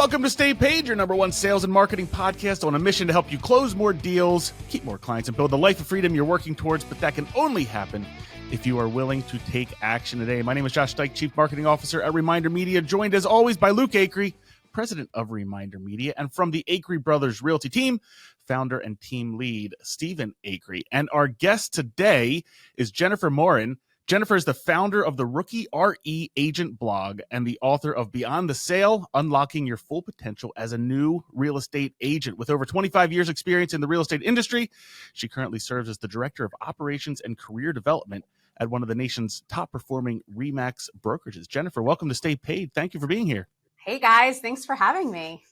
Welcome to Stay Paid, your number one sales and marketing podcast on a mission to help you close more deals, keep more clients, and build the life of freedom you're working towards, but that can only happen if you are willing to take action today. My name is Josh Dyke, Chief Marketing Officer at Reminder Media, joined as always by Luke Acree, President of Reminder Media, and from the Acree Brothers Realty team, founder and team lead, Stephen Acree. And our guest today is Jenifer Morin. Jenifer is the founder of the Rookie RE Agent blog and the author of Beyond the Sale, Unlocking Your Full Potential as a New Real Estate Agent. With over 25 years experience in the real estate industry, she currently serves as the Director of Operations and Career Development at one of the nation's top performing RE/MAX brokerages. Jenifer, welcome to Stay Paid. Thank you for being here. Hey guys, thanks for having me.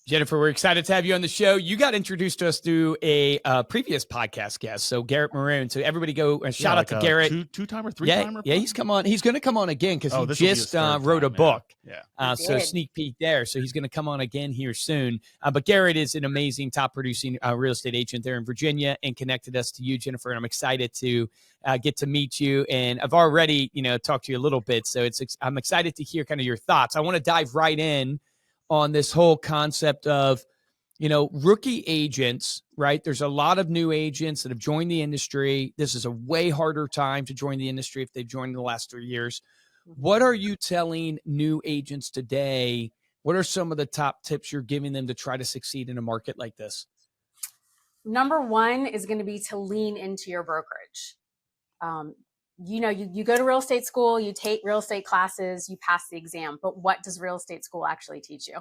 Jenifer, we're excited to have you on the show. You got introduced to us through a previous podcast guest, so Garrett Morin. So everybody go shout out to Garrett. Two-timer, three-timer? Yeah, he's come on. He's going to come on again because he just wrote a book. Yeah. So sneak peek there. So he's going to come on again here soon. But Garrett is an amazing top producing real estate agent there in Virginia and connected us to you, Jenifer. And I'm excited to get to meet you. And I've already, talked to you a little bit. So I'm excited to hear kind of your thoughts. I want to dive right in on this whole concept of, rookie agents, right? There's a lot of new agents that have joined the industry. This is a way harder time to join the industry if they've joined in the last 3 years. What are you telling new agents today? What are some of the top tips you're giving them to try to succeed in a market like this? Number one is going to be to lean into your brokerage. You go to real estate school, you take real estate classes, you pass the exam, but what does real estate school actually teach you?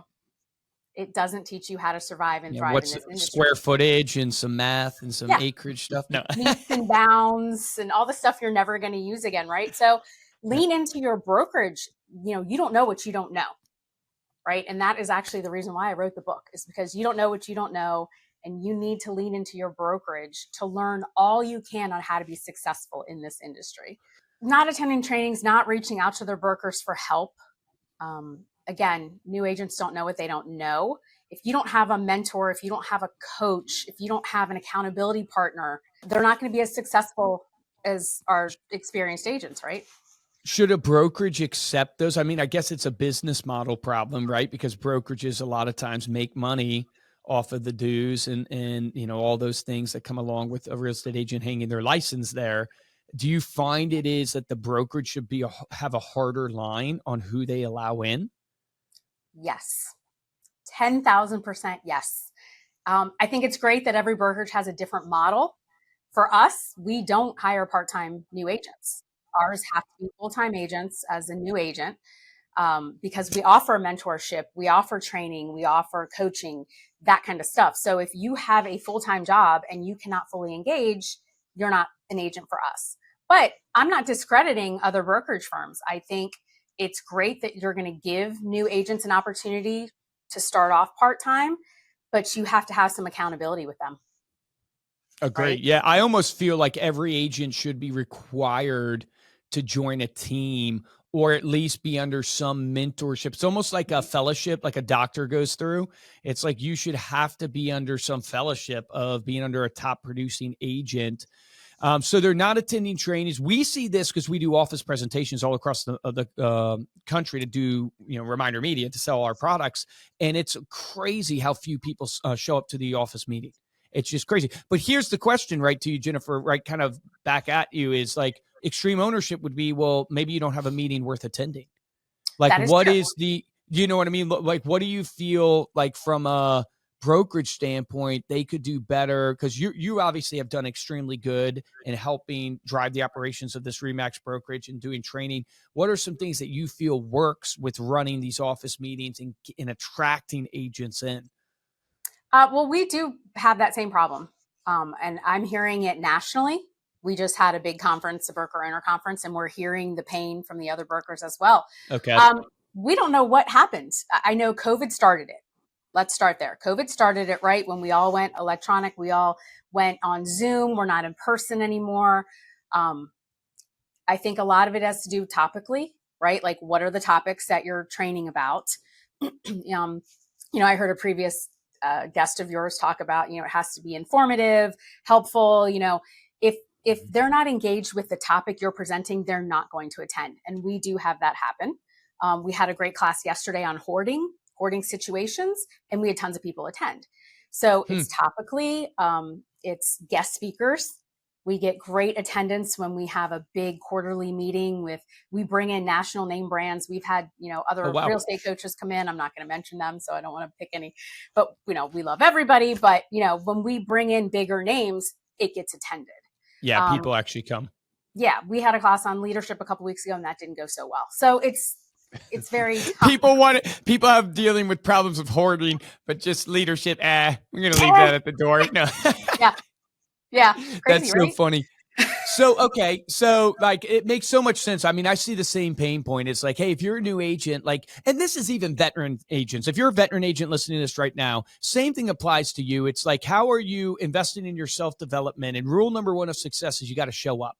It doesn't teach you how to survive and thrive in this industry. Square footage and some math and some acreage stuff. No. Meets and bounds and all the stuff you're never going to use again, right? So lean into your brokerage. You don't know what you don't know, right? And that is actually the reason why I wrote the book, is because you don't know what you don't know. And you need to lean into your brokerage to learn all you can on how to be successful in this industry. Not attending trainings, not reaching out to their brokers for help. Again, new agents don't know what they don't know. If you don't have a mentor, if you don't have a coach, if you don't have an accountability partner, they're not going to be as successful as our experienced agents, right? Should a brokerage accept those? I mean, I guess it's a business model problem, right? Because brokerages a lot of times make money off of the dues and all those things that come along with a real estate agent hanging their license there. Do you find it is that the brokerage should have a harder line on who they allow in? Yes. 10,000% yes. I think it's great that every brokerage has a different model. For us, we don't hire part-time new agents. Ours have to be full-time agents as a new agent. Because we offer mentorship, we offer training, we offer coaching, that kind of stuff. So if you have a full-time job and you cannot fully engage, you're not an agent for us. But I'm not discrediting other brokerage firms. I think it's great that you're going to give new agents an opportunity to start off part-time, but you have to have some accountability with them. Agreed. Right? Yeah, I almost feel like every agent should be required to join a team or at least be under some mentorship. It's almost like a fellowship, like a doctor goes through. It's like you should have to be under some fellowship of being under a top producing agent. So they're not attending trainings. We see this because we do office presentations all across the country to do, Reminder Media to sell our products. And it's crazy how few people show up to the office meeting. It's just crazy. But here's the question, right, to you, Jenifer, right, kind of back at you is like, extreme ownership would be, well, maybe you don't have a meeting worth attending. Like, what is the, you know what I mean? Like, what do you feel like from a brokerage standpoint, they could do better? Because you obviously have done extremely good in helping drive the operations of this RE/MAX brokerage and doing training. What are some things that you feel works with running these office meetings and attracting agents in? Well, we do have that same problem. And I'm hearing it nationally. We just had a big conference, the broker owner conference, and we're hearing the pain from the other brokers as well. Okay. We don't know what happened. I know COVID started it. Let's start there. COVID started it right when we all went electronic. We all went on Zoom. We're not in person anymore. I think a lot of it has to do topically, right? Like, what are the topics that you're training about? I heard a previous guest of yours talk about, it has to be informative, helpful. If they're not engaged with the topic you're presenting, they're not going to attend. And we do have that happen. We had a great class yesterday on hoarding. supporting situations, and we had tons of people attend. So it's topically, it's guest speakers. We get great attendance when we have a big quarterly meeting we bring in national name brands. We've had, other real estate coaches come in. I'm not going to mention them, so I don't want to pick any, but we love everybody. But, when we bring in bigger names, it gets attended. Yeah. People actually come. Yeah. We had a class on leadership a couple weeks ago and that didn't go so well. So it's very tough. People have dealing with problems of hoarding, but just leadership. We're going to leave that at the door. No. Yeah. Crazy, that's so right? funny. So, okay. So like, it makes so much sense. I mean, I see the same pain point. It's like, hey, if you're a new agent, and this is even veteran agents, if you're a veteran agent listening to this right now, same thing applies to you. It's like, how are you investing in your self-development? And rule number one of success is you got to show up,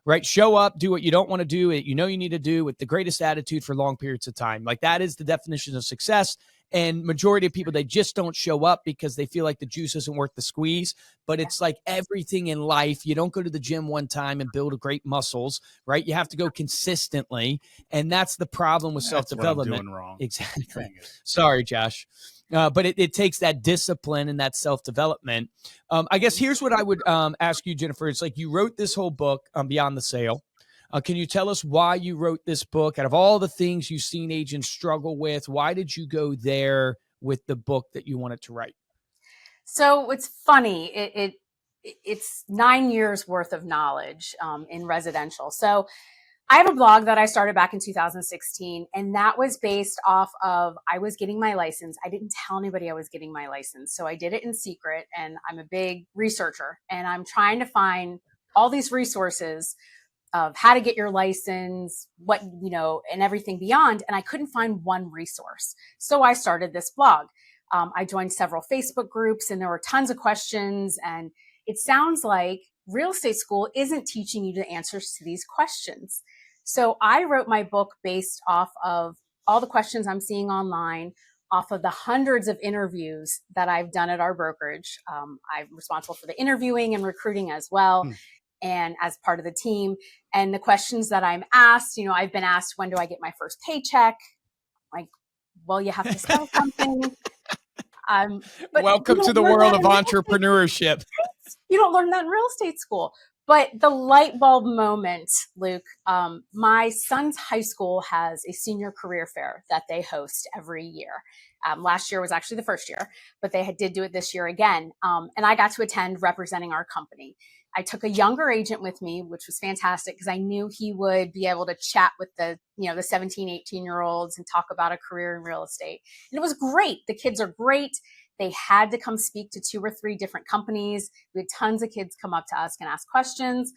right? Show up, do what you don't want to do, you need to do with the greatest attitude for long periods of time. Like that is the definition of success. And majority of people, they just don't show up because they feel like the juice isn't worth the squeeze. But it's like everything in life. You don't go to the gym one time and build great muscles, right? You have to go consistently. And that's the problem with self-development. What I'm doing wrong. Exactly. Sorry, Josh. But it takes that discipline and that self-development. I guess here's what I would ask you, Jenifer. It's like you wrote this whole book, Beyond the Sale. Can you tell us why you wrote this book? Out of all the things you've seen agents struggle with, why did you go there with the book that you wanted to write? So it's funny. It's 9 years worth of knowledge in residential. So I have a blog that I started back in 2016, and that was based off of I was getting my license. I didn't tell anybody I was getting my license. So I did it in secret, and I'm a big researcher, and I'm trying to find all these resources of how to get your license, and everything beyond. And I couldn't find one resource. So I started this blog. I joined several Facebook groups and there were tons of questions. And it sounds like real estate school isn't teaching you the answers to these questions. So I wrote my book based off of all the questions I'm seeing online, off of the hundreds of interviews that I've done at our brokerage. I'm responsible for the interviewing and recruiting as well. And as part of the team, and the questions that I'm asked, I've been asked, when do I get my first paycheck? Like, well, you have to sell something. Welcome to the world of entrepreneurship. You don't learn that in real estate school. But the light bulb moment, Luke, my son's high school has a senior career fair that they host every year. Last year was actually the first year, but they did do it this year again. And I got to attend representing our company. I took a younger agent with me, which was fantastic because I knew he would be able to chat with the 17, 18-year-olds and talk about a career in real estate. And it was great. The kids are great. They had to come speak to 2 or 3 different companies. We had tons of kids come up to us and ask questions,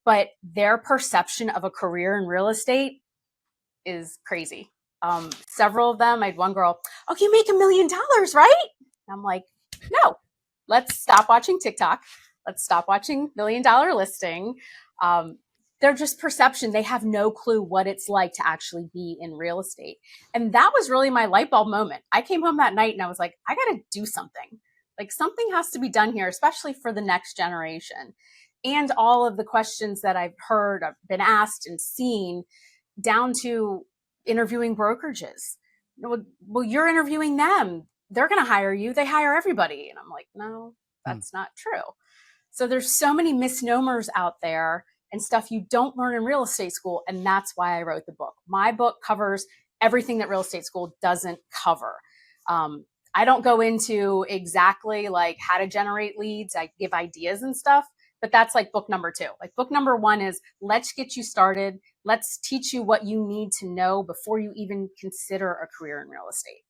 but their perception of a career in real estate is crazy. Several of them, I had one girl, oh, you make $1 million, right? And I'm like, no, let's stop watching TikTok. Let's stop watching $1 Million Listing. They're just perception. They have no clue what it's like to actually be in real estate. And that was really my light bulb moment. I came home that night and I was like, I got to do something. Like something has to be done here, especially for the next generation. And all of the questions that I've heard, I've been asked and seen, down to interviewing brokerages. Well, you're interviewing them. They're going to hire you. They hire everybody. And I'm like, no, that's not true. So there's so many misnomers out there and stuff you don't learn in real estate school. And that's why I wrote the book. My book covers everything that real estate school doesn't cover. I don't go into exactly like how to generate leads. I give ideas and stuff, but that's like book number 2. Like book number 1 is let's get you started. Let's teach you what you need to know before you even consider a career in real estate.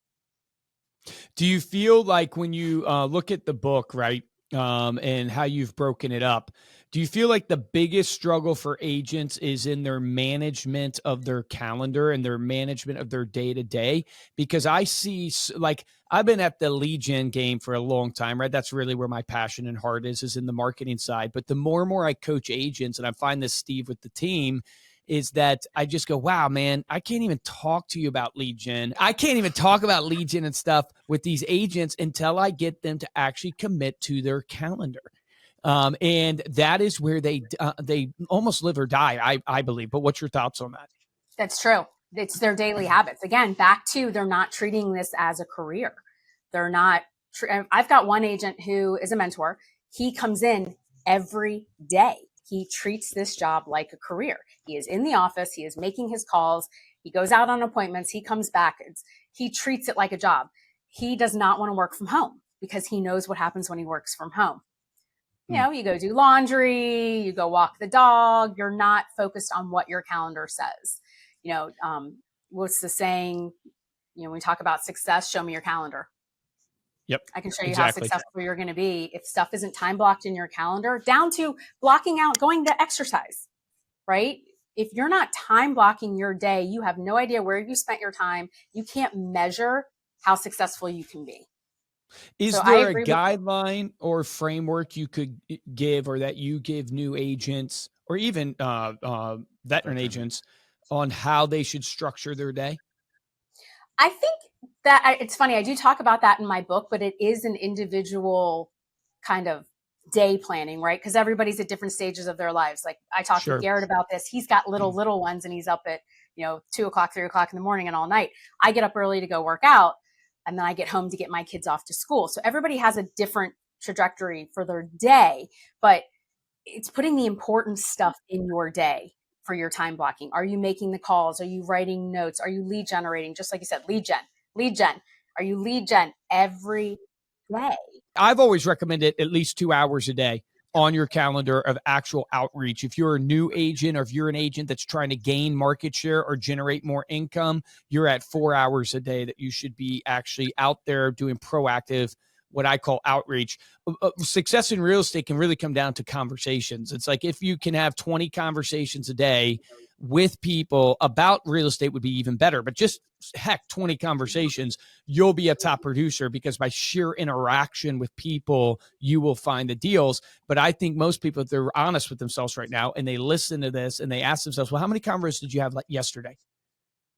Do you feel like when you look at the book, right? And how you've broken it up. Do you feel like the biggest struggle for agents is in their management of their calendar and their management of their day-to-day? Because I see, like, I've been at the lead gen game for a long time, right? That's really where my passion and heart is in the marketing side. But the more and more I coach agents, and I find this, Steve, with the team, is that I just go, wow, man, I can't even talk to you about lead gen. I can't even talk about lead gen and stuff with these agents until I get them to actually commit to their calendar. And that is where they almost live or die, I believe. But what's your thoughts on that? That's true. It's their daily habits. Again, back to they're not treating this as a career. They're not. I've got one agent who is a mentor. He comes in every day. He treats this job like a career. He is in the office. He is making his calls. He goes out on appointments. He comes back. He treats it like a job. He does not want to work from home because he knows what happens when he works from home. You know, you go do laundry, you go walk the dog. You're not focused on what your calendar says. You know, what's the saying? You know, when we talk about success, show me your calendar. Yep. I can show you how successful you're going to be if stuff isn't time blocked in your calendar, down to blocking out going to exercise, right? If you're not time blocking your day, you have no idea where you spent your time. You can't measure how successful you can be. Is there a guideline or framework you could give, or that you give new agents or even veteran agents on how they should structure their day? I think that it's funny. I do talk about that in my book, but it is an individual kind of day planning, right? Because everybody's at different stages of their lives. Like I talked to Garrett about this. He's got little ones and he's up at, 2 o'clock, 3 o'clock in the morning and all night. I get up early to go work out and then I get home to get my kids off to school. So everybody has a different trajectory for their day, but it's putting the important stuff in your day for your time blocking. Are you making the calls? Are you writing notes? Are you lead generating? Just like you said, lead gen. Are you lead gen every day? I've always recommended at least 2 hours a day on your calendar of actual outreach. If you're a new agent or if you're an agent that's trying to gain market share or generate more income, you're at 4 hours a day that you should be actually out there doing proactive, what I call outreach. Success in real estate can really come down to conversations. It's like if you can have 20 conversations a day with people about real estate would be even better. But just 20 conversations, you'll be a top producer because by sheer interaction with people, you will find the deals. But I think most people, if they're honest with themselves right now and they listen to this and they ask themselves, well, how many conversations did you have yesterday?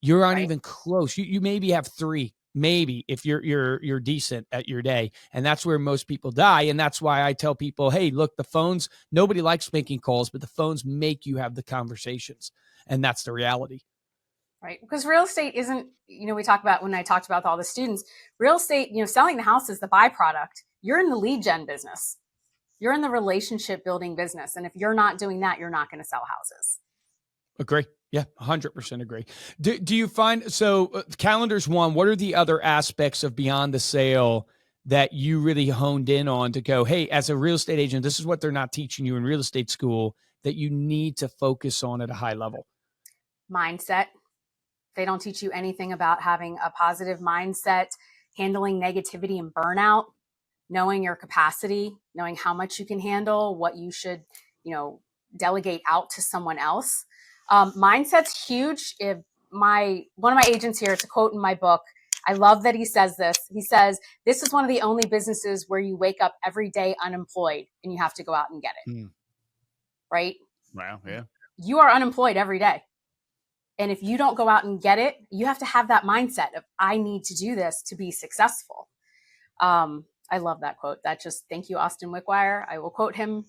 You're not even close. You maybe have 3. Maybe if you're decent at your day. And that's where most people die. And that's why I tell people, hey, look, the phones, nobody likes making calls, but the phones make you have the conversations. And that's the reality. Right. Because real estate isn't, we talk about when I talked about all the students, real estate, selling the house is the byproduct. You're in the lead gen business. You're in the relationship building business. And if you're not doing that, you're not going to sell houses. Agree. Yeah, 100% agree. Do you find, so calendar's one, what are the other aspects of beyond the sale that you really honed in on to go, hey, as a real estate agent, this is what they're not teaching you in real estate school that you need to focus on at a high level? Mindset. They don't teach you anything about having a positive mindset, handling negativity and burnout, knowing your capacity, knowing how much you can handle, what you should, delegate out to someone else. Mindset's huge. If one of my agents here, it's a quote in my book. I love that he says this. He says, this is one of the only businesses where you wake up every day unemployed and you have to go out and get it. Right? Wow. Yeah. You are unemployed every day. And if you don't go out and get it, you have to have that mindset of, I need to do this to be successful. I love that quote. Thank you, Austin Wickwire. I will quote him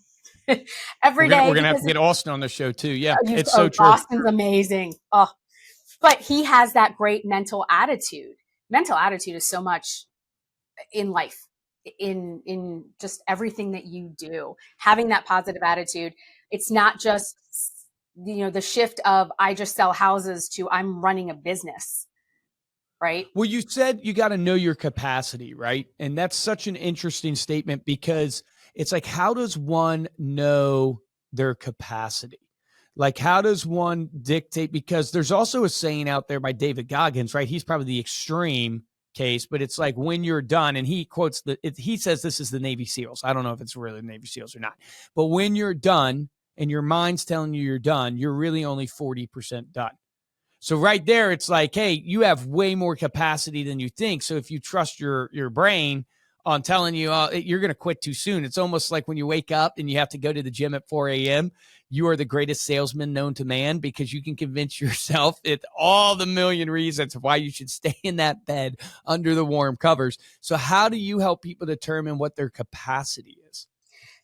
every day. We're going to have to get Austin on the show too. Yeah, it's so true. Austin's amazing. Oh, but he has that great mental attitude. Mental attitude is so much in life, in just everything that you do. Having that positive attitude. It's not just, the shift of I just sell houses to I'm running a business. Right. Well, you said you got to know your capacity, right? And that's such an interesting statement because it's like, how does one know their capacity? Like, how does one dictate? Because there's also a saying out there by David Goggins, right? He's probably the extreme case, but it's like when you're done, and he quotes he says this is the Navy SEALs. I don't know if it's really the Navy SEALs or not, but when you're done and your mind's telling you you're done, you're really only 40% done. So right there, it's like, hey, you have way more capacity than you think. So if you trust your brain on telling you you're going to quit too soon, it's almost like when you wake up and you have to go to the gym at 4 a.m., you are the greatest salesman known to man because you can convince yourself all the million reasons why you should stay in that bed under the warm covers. So how do you help people determine what their capacity is?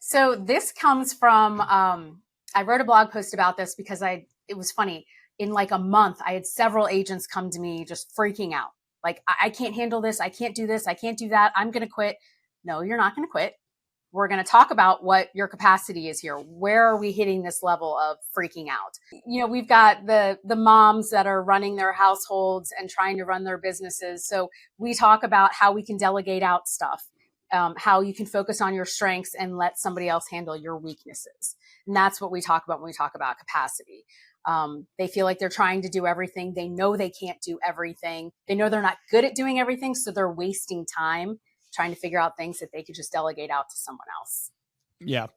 So this comes from, I wrote a blog post about this because it was funny. in like a month, I had several agents come to me just freaking out. Like, I can't handle this. I can't do this. I can't do that. I'm going to quit. No, you're not going to quit. We're going to talk about what your capacity is here. Where are we hitting this level of freaking out? You know, we've got the moms that are running their households and trying to run their businesses. So we talk about how we can delegate out stuff, how you can focus on your strengths and let somebody else handle your weaknesses. And that's what we talk about when we talk about capacity. They feel like they're trying to do everything. They know they can't do everything. They know they're not good at doing everything. So they're wasting time trying to figure out things that they could just delegate out to someone else. Yeah.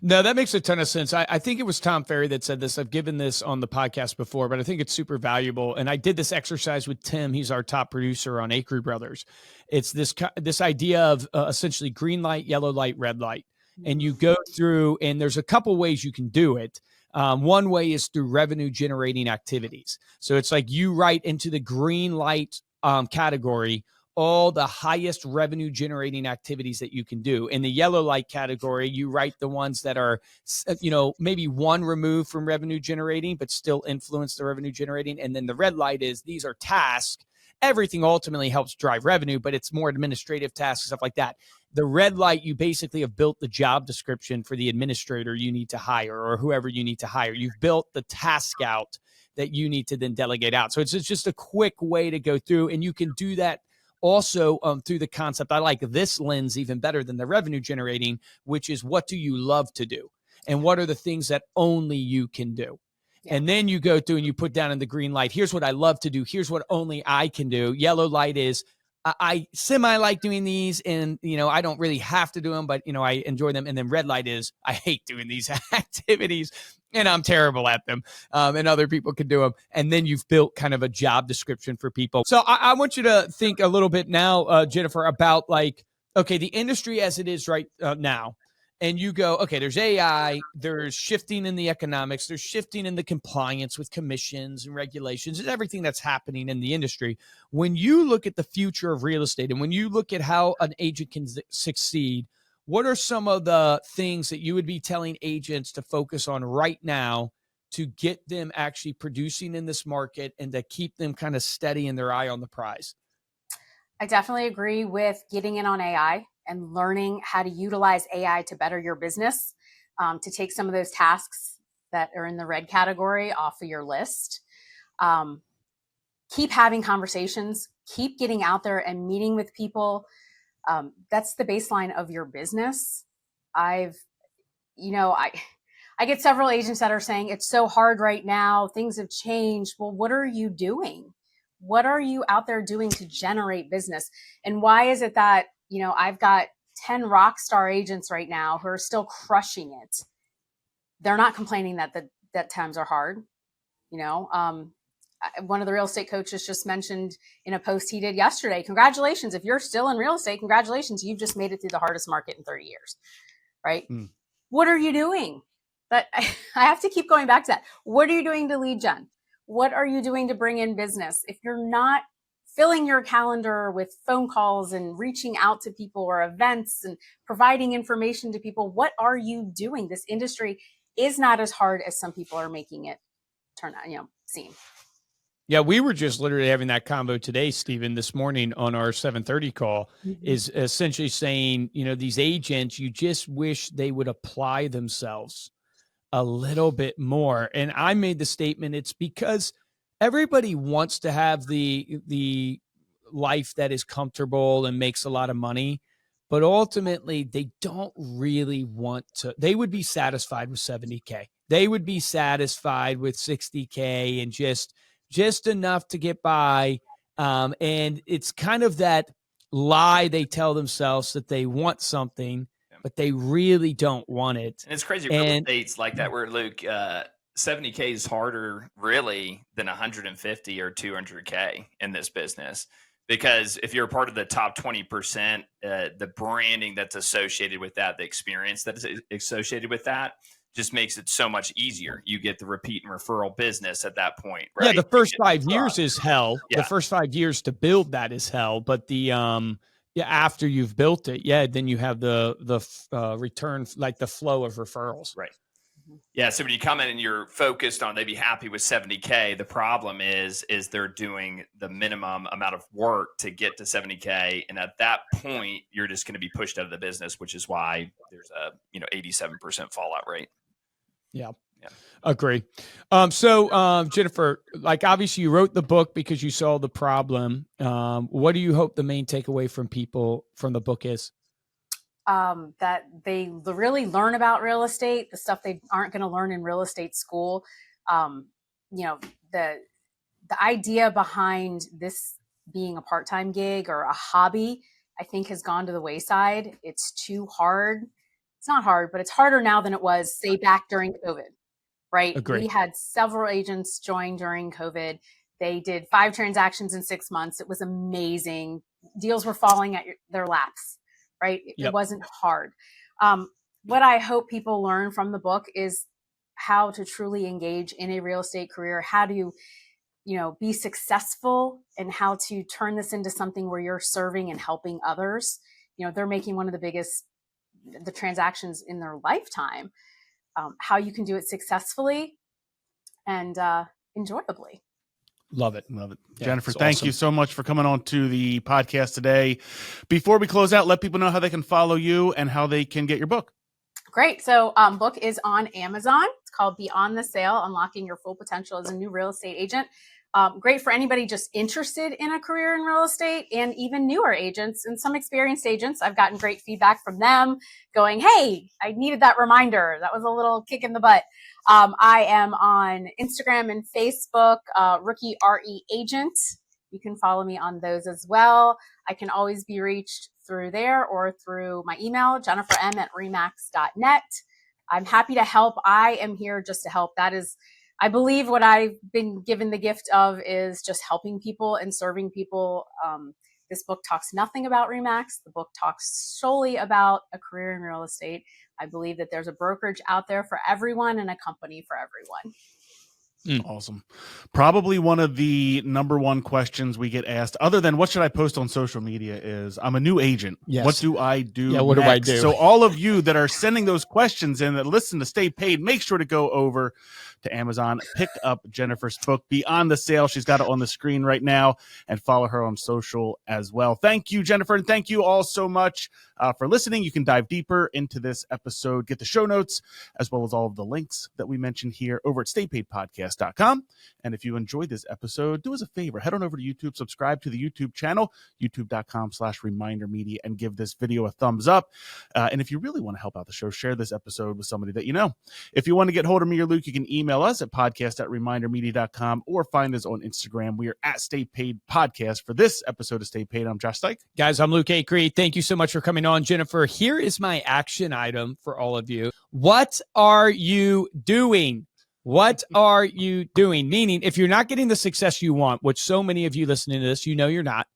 No, that makes a ton of sense. I think it was Tom Ferry that said this. I've given this on the podcast before, but I think it's super valuable. And I did this exercise with Tim. He's our top producer on Acre Brothers. It's this idea of essentially green light, yellow light, red light. And you go through, and there's a couple ways you can do it. One way is through revenue generating activities. So it's like you write into the green light category all the highest revenue generating activities that you can do. In the yellow light category, you write the ones that are, maybe one removed from revenue generating, but still influence the revenue generating. And then the red light is these are tasks. Everything ultimately helps drive revenue, but it's more administrative tasks, stuff like that. The red light, you basically have built the job description for the administrator you need to hire or whoever you need to hire. You've built the task out that you need to then delegate out. So it's just a quick way to go through, and you can do that also through the concept. I like this lens even better than the revenue generating, which is what do you love to do? And what are the things that only you can do? Yeah. And then you go through and you put down in the green light, here's what I love to do. Here's what only I can do. Yellow light is I semi like doing these and, I don't really have to do them, but, I enjoy them. And then red light is I hate doing these activities and I'm terrible at them. And other people can do them. And then you've built kind of a job description for people. So I want you to think a little bit now, Jenifer, about the industry as it is right now. And you go, okay, there's AI, there's shifting in the economics, there's shifting in the compliance with commissions and regulations and everything that's happening in the industry. When you look at the future of real estate and when you look at how an agent can succeed, what are some of the things that you would be telling agents to focus on right now to get them actually producing in this market and to keep them kind of steady in their eye on the prize? I definitely agree with getting in on AI and learning how to utilize AI to better your business, to take some of those tasks that are in the red category off of your list. Keep having conversations, keep getting out there and meeting with people. That's the baseline of your business. I get several agents that are saying it's so hard right now. Things have changed. Well, what are you doing? What are you out there doing to generate business? And why is it that, I've got 10 rock star agents right now who are still crushing it. They're not complaining that times are hard. One of the real estate coaches just mentioned in a post he did yesterday, congratulations. If you're still in real estate, congratulations. You've just made it through the hardest market in 30 years, right? What are you doing? But I have to keep going back to that. What are you doing to lead gen? What are you doing to bring in business? If you're not filling your calendar with phone calls and reaching out to people or events and providing information to people, what are you doing? This industry is not as hard as some people are making it seem. Yeah, we were just literally having that combo today, Stephen, this morning on our 7:30 call, is essentially saying, these agents, you just wish they would apply themselves a little bit more. And I made the statement, it's because everybody wants to have the life that is comfortable and makes a lot of money, but ultimately they don't really want to. They would be satisfied with 70K. They would be satisfied with 60K and just enough to get by. And it's kind of that lie they tell themselves that they want something, but they really don't want it. And it's crazy. Real estate's like that, where Luke, 70K is harder really than 150 or 200K in this business. Because if you're a part of the top 20%, the branding that's associated with that, the experience that's associated with that, just makes it so much easier. You get the repeat and referral business at that point, right? Yeah, the first 5 years is hell. Yeah. The first 5 years to build that is hell. But after you've built it, then you have the return, like the flow of referrals. Right. Yeah. So when you come in and you're focused on, they'd be happy with 70K. The problem is they're doing the minimum amount of work to get to 70K. And at that point, you're just going to be pushed out of the business, which is why there's a, 87% fallout rate. Yeah. Yeah. Agree. So Jenifer, like obviously you wrote the book because you saw the problem. What do you hope the main takeaway from people from the book is? That they really learn about real estate, the stuff they aren't going to learn in real estate school. The idea behind this being a part-time gig or a hobby, I think has gone to the wayside. It's too hard. It's not hard, but it's harder now than it was, say, back during COVID, right? Agree. We had several agents join during COVID. They did 5 transactions in 6 months. It was amazing. Deals were falling at their laps. Right? It wasn't hard. What I hope people learn from the book is how to truly engage in a real estate career, how to, be successful, and how to turn this into something where you're serving and helping others. They're making one of the transactions in their lifetime, how you can do it successfully and enjoyably. Love it. Love it. Yeah, Jenifer, thank awesome. you so much for coming on to the podcast today. Before we close out, let people know how they can follow you and how they can get your book. Great. So book is on Amazon. It's called Beyond the Sale, Unlocking Your Full Potential as a New Real Estate Agent. Great for anybody just interested in a career in real estate, and even newer agents and some experienced agents. I've gotten great feedback from them going, hey, I needed that reminder. That was a little kick in the butt. I am on Instagram and Facebook, Rookie RE Agent. You can follow me on those as well. I can always be reached through there or through my email, jenniferm@remax.net. I'm happy to help. I am here just to help. That is, I believe, what I've been given the gift of is just helping people and serving people. This book talks nothing about Remax. The book talks solely about a career in real estate. I believe that there's a brokerage out there for everyone and a company for everyone. Awesome. Probably one of the number one questions we get asked, other than what should I post on social media, is I'm a new agent. Yes. What do I do? Yeah, what next? do I do? So all of you that are sending those questions in that listen to Stay Paid, make sure to go over to Amazon, pick up Jenifer's book, Beyond the Sale. She's got it on the screen right now, and follow her on social as well. Thank you, Jenifer, and thank you all so much for listening. You can dive deeper into this episode, get the show notes, as well as all of the links that we mentioned here over at staypaidpodcast.com. And if you enjoyed this episode, do us a favor, head on over to YouTube, subscribe to the YouTube channel, youtube.com/remindermedia, and give this video a thumbs up. And if you really want to help out the show, share this episode with somebody that you know. If you want to get hold of me or Luke, you can email us at podcast@remindermedia.com or find us on Instagram. We are at Stay Paid Podcast. For this episode of Stay Paid, I'm Josh Stike. Guys, I'm Luke Acree. Thank you so much for coming on. Jenifer, here is my action item for all of you. What are you doing? What are you doing? Meaning, if you're not getting the success you want, which so many of you listening to this, you're not,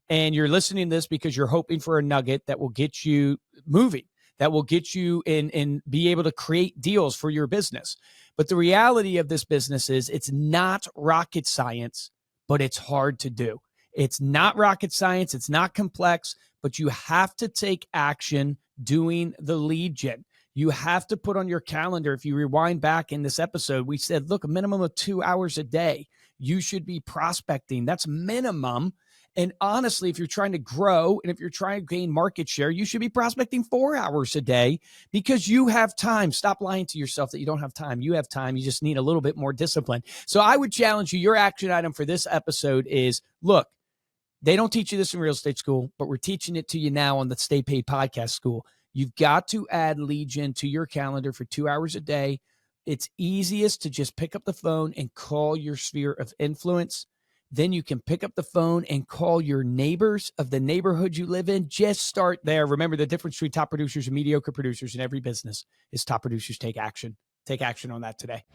and you're listening to this because you're hoping for a nugget that will get you moving, that will get you in and be able to create deals for your business. But the reality of this business is it's not rocket science, but it's hard to do. It's not rocket science. It's not complex, but you have to take action doing the lead gen. You have to put on your calendar. If you rewind back in this episode, we said, look, a minimum of 2 hours a day. You should be prospecting. That's minimum. And honestly, if you're trying to grow and if you're trying to gain market share, you should be prospecting 4 hours a day because you have time. Stop lying to yourself that you don't have time. You have time. You just need a little bit more discipline. So I would challenge you. Your action item for this episode is, look, they don't teach you this in real estate school, but we're teaching it to you now on the Stay Paid Podcast School. You've got to add lead gen to your calendar for 2 hours a day. It's easiest to just pick up the phone and call your sphere of influence. Then you can pick up the phone and call your neighbors of the neighborhood you live in. Just start there. Remember, the difference between top producers and mediocre producers in every business is top producers take action. Take action on that today.